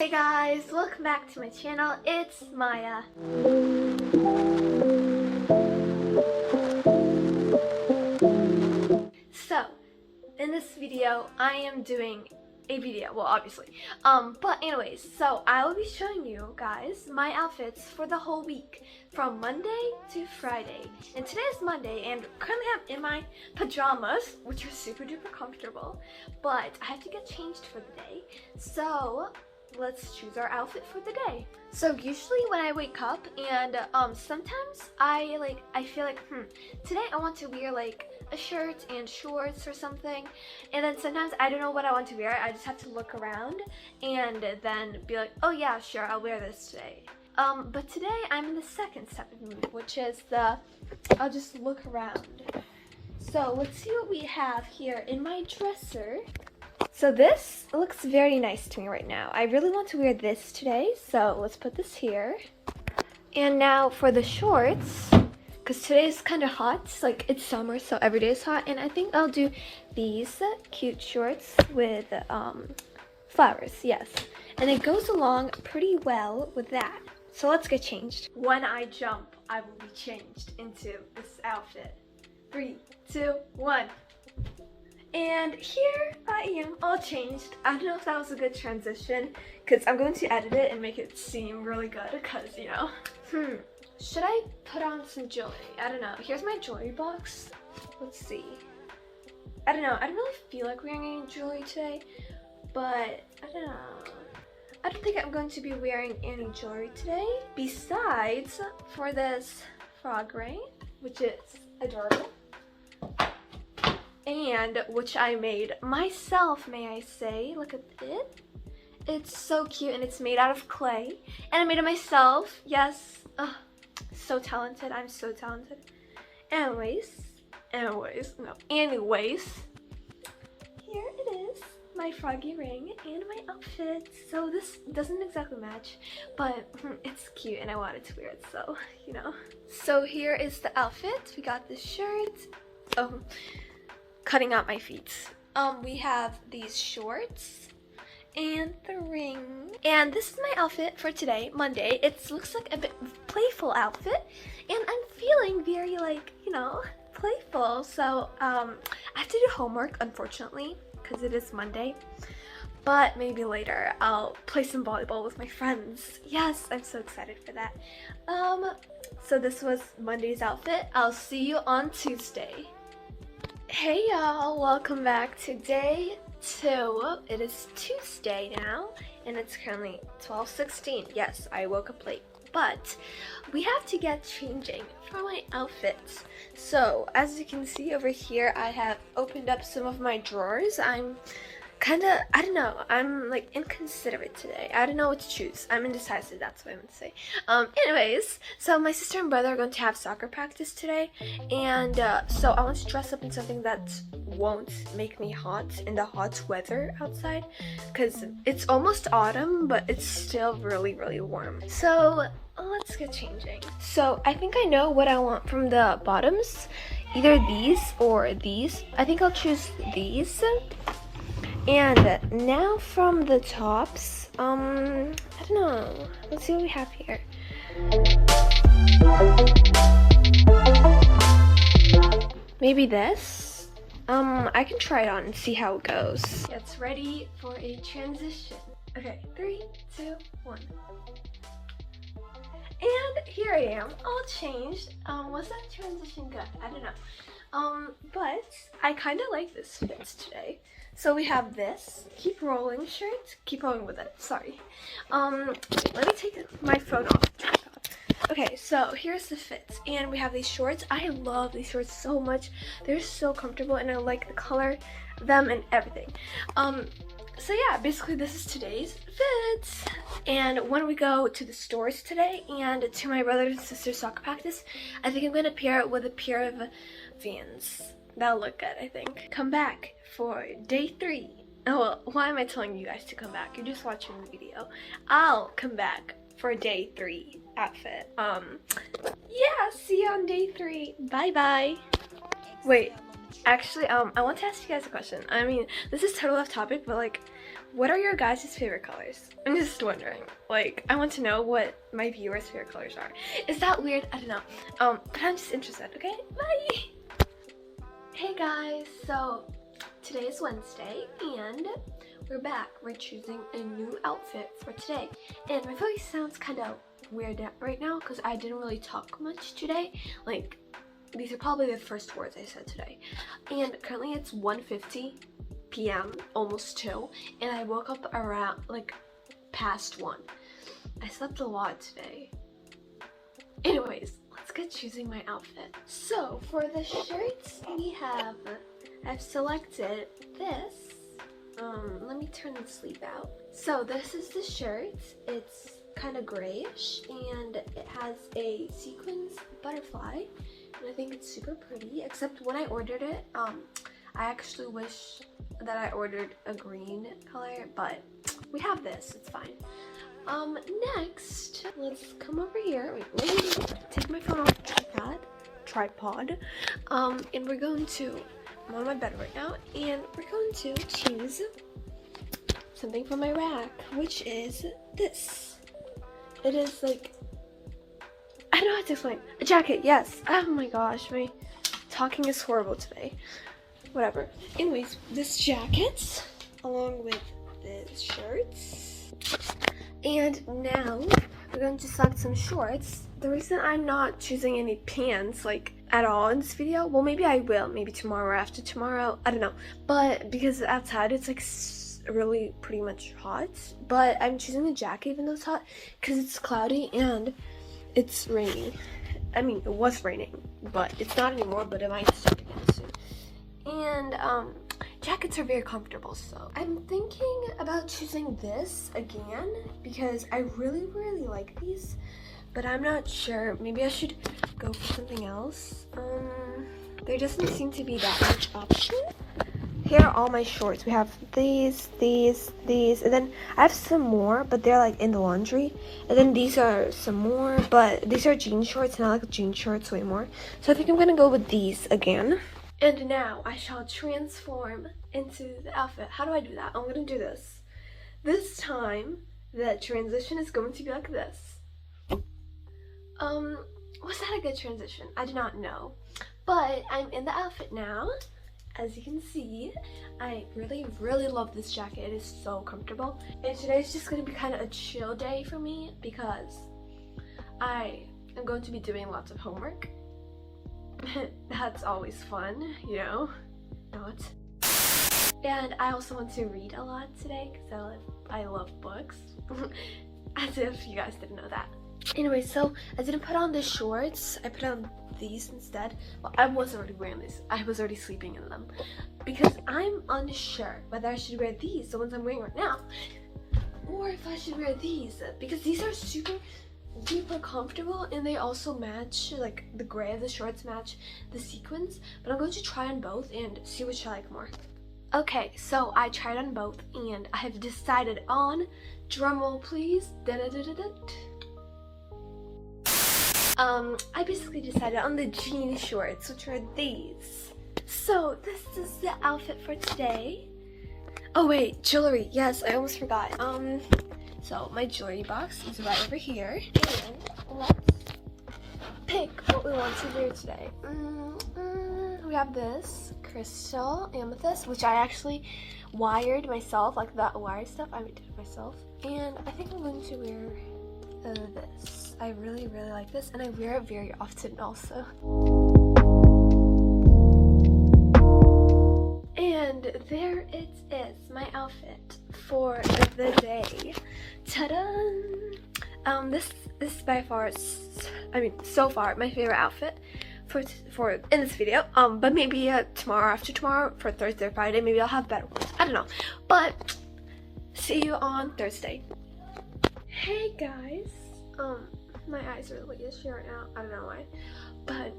Hey guys, welcome back to my channel. It's Maya. So, in this video, I am doing a video, well obviously, but anyways, so I will be showing you guys my outfits for the whole week from Monday to Friday. And today is Monday and currently I'm in my pajamas, which are super duper comfortable, but I have to get changed for the day. So let's choose our outfit for the day. So usually when I wake up and sometimes I feel like today I want to wear like a shirt and shorts or something, and then sometimes I don't know what I want to wear. I just have to look around and then be like, oh yeah, sure, I'll wear this today. But today I'm in the second step of mood, which is I'll just look around. So let's see what we have here in my dresser. So this looks very nice to me right now. I really want to wear this today, so let's put this here. And now for the shorts, because today is kind of hot, like it's summer, so every day is hot, and I think I'll do these cute shorts with flowers, yes. And it goes along pretty well with that. So let's get changed. When I jump, I will be changed into this outfit. 3, 2, 1. And here I am, all changed. I don't know if that was a good transition, because I'm going to edit it and make it seem really good, because, you know. Should I put on some jewelry? I don't know. Here's my jewelry box. Let's see. I don't know. I don't really feel like wearing any jewelry today, but I don't know. I don't think I'm going to be wearing any jewelry today, besides for this frog ring, which is adorable. And which I made myself, may I say. Look at it. It's so cute and it's made out of clay. And I made it myself. Yes. Ugh, so talented. I'm so talented. Anyways. Here it is. My froggy ring and my outfit. So this doesn't exactly match, but it's cute and I wanted to wear it, so, you know. So here is the outfit. We got this shirt. Oh. Cutting out my feet. We have these shorts and the ring. And this is my outfit for today, Monday. It looks like a bit playful outfit, and I'm feeling very, like, you know, playful. So I have to do homework, unfortunately, because it is Monday. But maybe later I'll play some volleyball with my friends. Yes, I'm so excited for that. So this was Monday's outfit. I'll see you on Tuesday. Hey y'all, welcome back to day 2. It is Tuesday now, and it's currently 12:16. Yes, I woke up late, but we have to get changing for my outfits. So, as you can see over here, I have opened up some of my drawers. I'm kinda, I don't know, I'm like inconsiderate today. I don't know what to choose. I'm indecisive, that's what I meant to say. Anyways, so my sister and brother are going to have soccer practice today, and so I want to dress up in something that won't make me hot in the hot weather outside, because it's almost autumn, but it's still really, really warm. So let's get changing. So I think I know what I want from the bottoms, either these or these. I think I'll choose these. And now from the tops, I don't know, let's see what we have here. Maybe this? I can try it on and see how it goes. It's ready for a transition. Okay, 3, 2, 1. And here I am, all changed. Was that transition good? I don't know. But I kind of like this fit today. So we have this keep rolling shirt. Keep rolling with it. Sorry. Let me take my phone off. Okay, so here's the fit, and we have these shorts. I love these shorts so much. They're so comfortable, and I like the color, them, and everything. So yeah, basically this is today's fit. And when we go to the stores today and to my brother and sister's soccer practice, I think I'm gonna pair it with a pair of Vans. That'll look good, I think. Come back for day 3. Oh, well, why am I telling you guys to come back? You're just watching the video. I'll come back for day 3 outfit. Yeah, see you on day 3. Bye bye. Wait, actually, I want to ask you guys a question. I mean, this is totally off topic, but like, what are your guys' favorite colors? I'm just wondering. Like, I want to know what my viewers' favorite colors are. Is that weird? I don't know. But I'm just interested, okay? Bye! Hey guys, so today is Wednesday and we're back. We're choosing a new outfit for today. And my voice sounds kind of weird right now because I didn't really talk much today. Like, these are probably the first words I said today. And currently it's 1:50 p.m., almost 2, and I woke up around like past 1. I slept a lot today. Anyways, let's get choosing my outfit. So for the shirts I've selected this. Let me turn the sleeve out. So this is the shirt. It's kind of grayish and it has a sequins butterfly, and I think it's super pretty, except when I ordered it, I actually wish that I ordered a green color, but we have this, it's fine. Next, let's come over here. Wait, let me take my phone off the tripod. And we're going to, I'm on my bed right now, and we're going to choose something from my rack, which is this. It is like, I don't know how to explain. A jacket, yes. Oh my gosh, my talking is horrible today. Whatever. Anyways, this jacket along with the shirts. And now we're going to select some shorts. The reason I'm not choosing any pants like at all in this video, well, maybe I will, maybe tomorrow or after tomorrow, I don't know. But because outside it's like really pretty much hot, but I'm choosing the jacket even though it's hot because it's cloudy and it's raining. I mean, it was raining, but it's not anymore, but it might start again soon. And jackets are very comfortable, so I'm thinking about choosing this again because I really like these, but I'm not sure. Maybe I should go for something else. There doesn't seem to be that much option. Here are all my shorts. We have these, and then I have some more, but they're like in the laundry. And then these are some more, but these are jean shorts, and I like jean shorts way more. So I think I'm gonna go with these again. And now I shall transform into the outfit. How do I do that? I'm gonna do this. This time, the transition is going to be like this. Was that a good transition? I do not know. But I'm in the outfit now. As you can see, I really love this jacket. It is so comfortable. And today's just gonna be kind of a chill day for me because I am going to be doing lots of homework. That's always fun, you know, not. And I also want to read a lot today because I love books. As if you guys didn't know that. Anyway, so I didn't put on the shorts. I put on these instead. Well, I was already wearing these. I was already sleeping in them because I'm unsure whether I should wear these, the ones I'm wearing right now, or if I should wear these because these are super comfortable and they also match, like the gray of the shorts match the sequins, but I'm going to try on both and see which I like more. Okay, so I tried on both and I have decided on, drumroll please, I basically decided on the jean shorts, which are these. So this is the outfit for today. Oh wait, jewelry, yes, I almost forgot. So my jewelry box is right over here, and let's pick what we want to wear today. We have this crystal amethyst, which I actually wired myself, like that wire stuff, I did it myself. And I think I'm going to wear this. I really like this, and I wear it very often also. And there it is, my outfit for the day. Ta-da! This is by far, so far my favorite outfit for in this video. But maybe tomorrow, after tomorrow, for Thursday or Friday, maybe I'll have better ones. I don't know. But see you on Thursday. Hey guys. My eyes are really itchy right now. I don't know why. But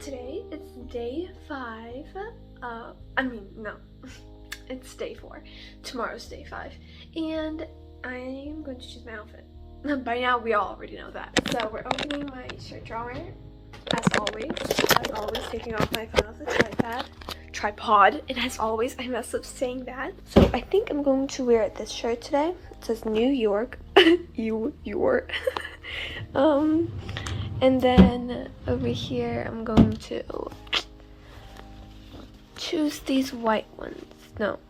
today it's day 5. No. It's day 4. Tomorrow's day 5. And I'm going to choose my outfit. By now we all already know that. So we're opening my shirt drawer. As always, taking off my phone off the tripod, and as always I mess up saying that. So I think I'm going to wear this shirt today. It says New York. York. And then over here I'm going to choose these white ones. No,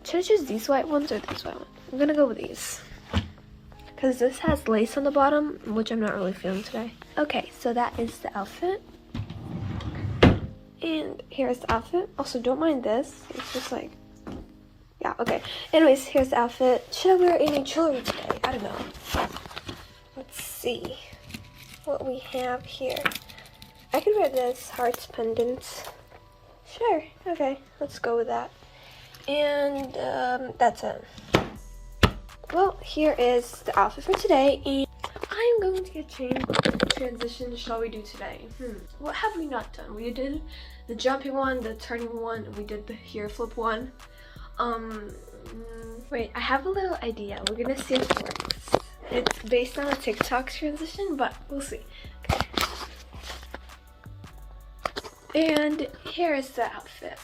should I choose these white ones or these white ones? I'm gonna go with these because this has lace on the bottom, which I'm not really feeling today. Okay, so that is the outfit. And here's the outfit. Also, don't mind this. It's just like, yeah, okay. Anyways, here's the outfit. Should I wear any jewelry today? I don't know. Let's see what we have here. I could wear this hearts pendant. Sure, okay, let's go with that. And that's it. Well, here is the outfit for today, and I'm going to get changed. What transition shall we do today? What have we not done? We did the jumping one, the turning one, and we did the hair flip one. Wait, I have a little idea. We're gonna see if it works. It's based on a TikTok transition, but we'll see. Okay. And here is the outfit.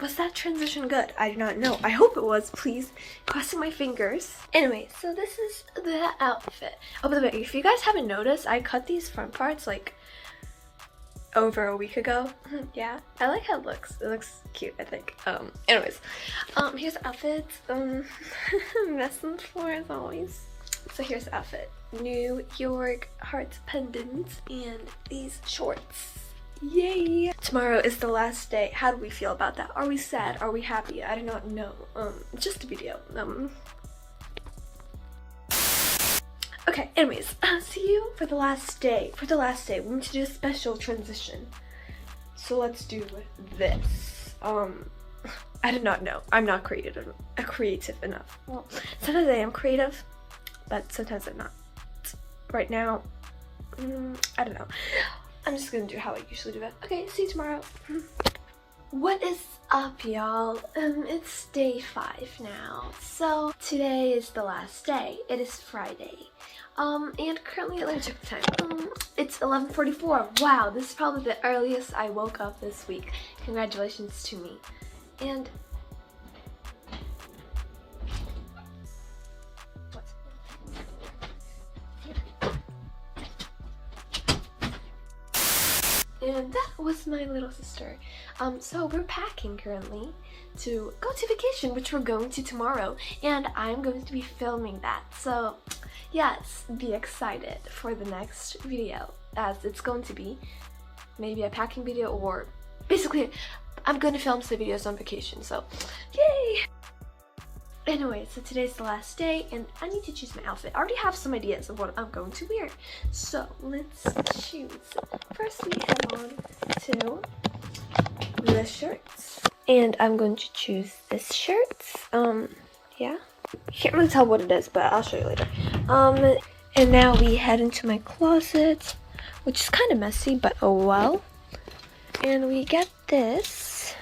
Was that transition good? I do not know. I hope it was. Please, crossing my fingers. Anyway, so this is the outfit. Oh, by the way, if you guys haven't noticed, I cut these front parts like over a week ago. Yeah, I like how it looks. It looks cute, I think. Anyways, here's the outfit. Messing for as always. So here's the outfit. New York hearts pendant and these shorts. Yay! Tomorrow is the last day. How do we feel about that? Are we sad? Are we happy? I do not know. Just a video. Okay, anyways, see you for the last day. For the last day, we need to do a special transition. So let's do this. I do not know. I'm not creative enough. Well, sometimes I am creative, but sometimes I'm not. Right now, I don't know. I'm just gonna do how I usually do it. Okay, see you tomorrow. What is up, y'all? It's day 5 now. So today is the last day. It is Friday. And currently, let me check the time. It's 11:44. Wow, this is probably the earliest I woke up this week. Congratulations to me. And and that was my little sister. So we're packing currently to go to vacation, which we're going to tomorrow, and I'm going to be filming that. So yes, be excited for the next video, as it's going to be maybe a packing video, or basically I'm going to film some videos on vacation, so yay! Anyway, so today's the last day, and I need to choose my outfit. I already have some ideas of what I'm going to wear, so let's choose. First, we head on to the shirts, and I'm going to choose this shirt. Yeah, can't really tell what it is, but I'll show you later. And now we head into my closet, which is kind of messy, but oh well. And we get this.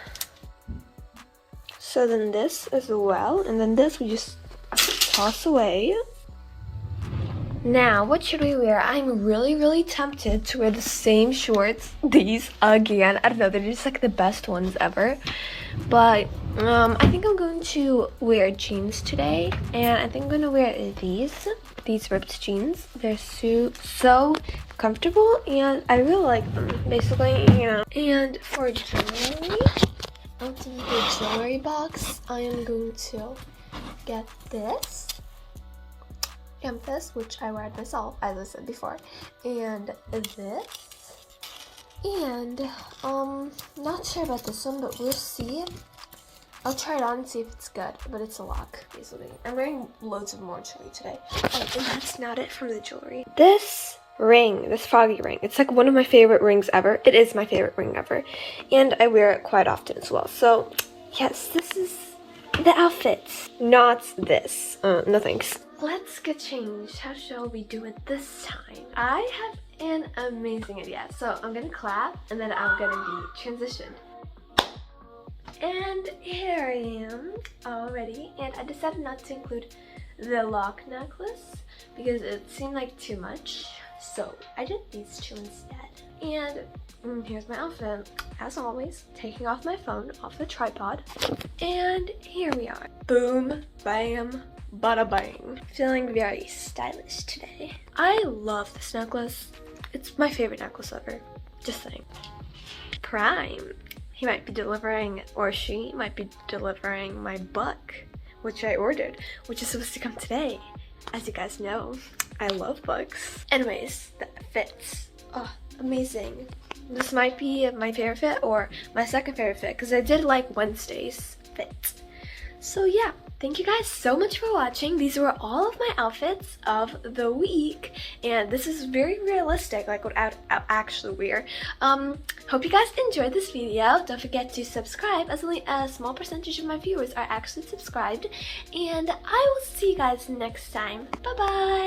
So then this as well, and then this we just toss away. Now, what should we wear? I'm really tempted to wear the same shorts, these again. I don't know, they're just like the best ones ever. But I think I'm going to wear jeans today, and I think I'm going to wear these ripped jeans. They're so comfortable, and I really like them, basically, you know. And for jewelry, out of the jewelry box, I am going to get this amethyst, which I wear myself, as I said before, and this, and not sure about this one, but we'll see. I'll try it on and see if it's good, but it's a lock, basically. I'm wearing loads of more jewelry today. And that's not it from the jewelry. This ring, this froggy ring, it's like one of my favorite rings ever. It is my favorite ring ever, and I wear it quite often as well. So yes, this is the outfit, not this. No thanks. Let's get changed. How shall we do it this time? I have an amazing idea. So I'm gonna clap, and then I'm gonna be transitioned. And here I am already, and I decided not to include the lock necklace because it seemed like too much. So I did these two instead. And here's my outfit, as always, taking off my phone off the tripod. And here we are. Boom, bam, bada bang. Feeling very stylish today. I love this necklace. It's my favorite necklace ever. Just saying. Prime. He might be delivering, or she might be delivering my book, which I ordered, which is supposed to come today. As you guys know, I love books. Anyways, the fits. Oh, amazing. This might be my favorite fit or my second favorite fit because I did like Wednesday's fit. So yeah, thank you guys so much for watching. These were all of my outfits of the week, and this is very realistic, like what I actually wear. Hope you guys enjoyed this video. Don't forget to subscribe, as only a small percentage of my viewers are actually subscribed, and I will see you guys next time. Bye bye.